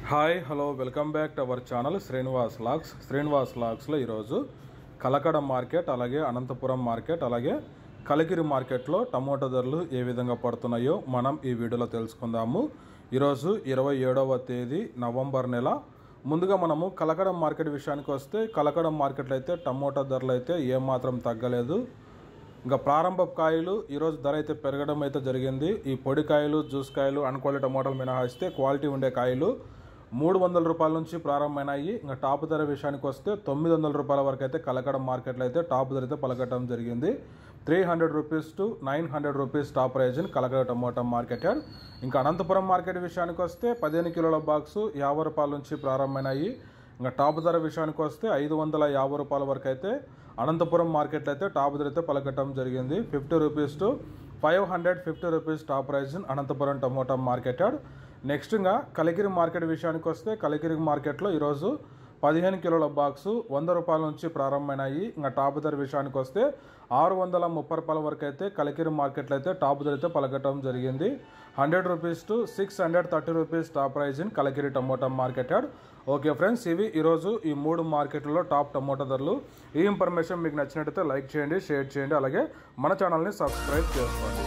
Hi hello welcome back to our channel Srinivas లాగ్స్లో ఈరోజు Kalakada market అలాగే అనంతపురం మార్కెట్ అలాగే కలికిరి మార్కెట్లో టమోటా ధరలు ఏ విధంగా పడుతున్నాయో మనం ఈ వీడియోలో తెలుసుకుందాము. ఈరోజు 27వ తేదీ నవంబర్ నెల. ముందుగా మనము కలకడ మార్కెట్ విషయానికి వస్తే కలకడ మార్కెట్లో అయితే టమోటా ధరలు అయితే ఏమాత్రం తగ్గలేదు. ఇంకా ప్రారంభ కాయలు ఈరోజు ధర అయితే పెరగడం అయితే జరిగింది. ఈ పొడి కాయలు జ్యూస్ కాయలు అన్క్వాలిటీ టమోటాలు మినహాయిస్తే క్వాలిటీ ఉండే కాయలు 300 రూపాయల నుంచి ప్రారంభమైనాయి. ఇంకా టాప్ ధర విషయానికి వస్తే 900 రూపాయల వరకు అయితే కలకడ మార్కెట్లో అయితే టాప్ ధర అయితే పలకటం జరిగింది. 300 rupees to 900 rupees top price in Kalakada tomato market. ఇంకా అనంతపురం మార్కెట్ విషయానికి వస్తే 15 కిలోల బాక్సు 50 రూపాయల నుంచి ప్రారంభమైనాయి. ఇంకా టాప్ ధర విషయానికి వస్తే 550 రూపాయల వరకు అయితే అనంతపురం మార్కెట్లో అయితే టాప్ ధర అయితే పలకటం జరిగింది. 50 rupees to 550 rupees top price in Anantapur tomato market. Next ఇంకా కలికిరి మార్కెట్ విషయానికి వస్తే కలికిరి మార్కెట్లో ఈరోజు 15 కిలోల బాక్సు 100 రూపాయల నుంచి ప్రారంభమైనాయి. ఇంకా టాప్ ధర విషయానికి వస్తే 630 రూపాయల వరకు అయితే కలికిరి మార్కెట్లో అయితే టాప్ ధర అయితే పలకటం జరిగింది. 100 rupees to 630 rupees top price in Kalikiri tomato market. Okay friends, ఇవి ఈరోజు ఈ 3 మార్కెట్లలో టాప్ టమోటా ధరలు. ఈ ఇన్ఫర్మేషన్ మీకు నచ్చినట్టయితే లైక్ చేయండి, షేర్ చేయండి, అలాగే మన ఛానల్ని సబ్స్క్రైబ్ చేసుకోండి.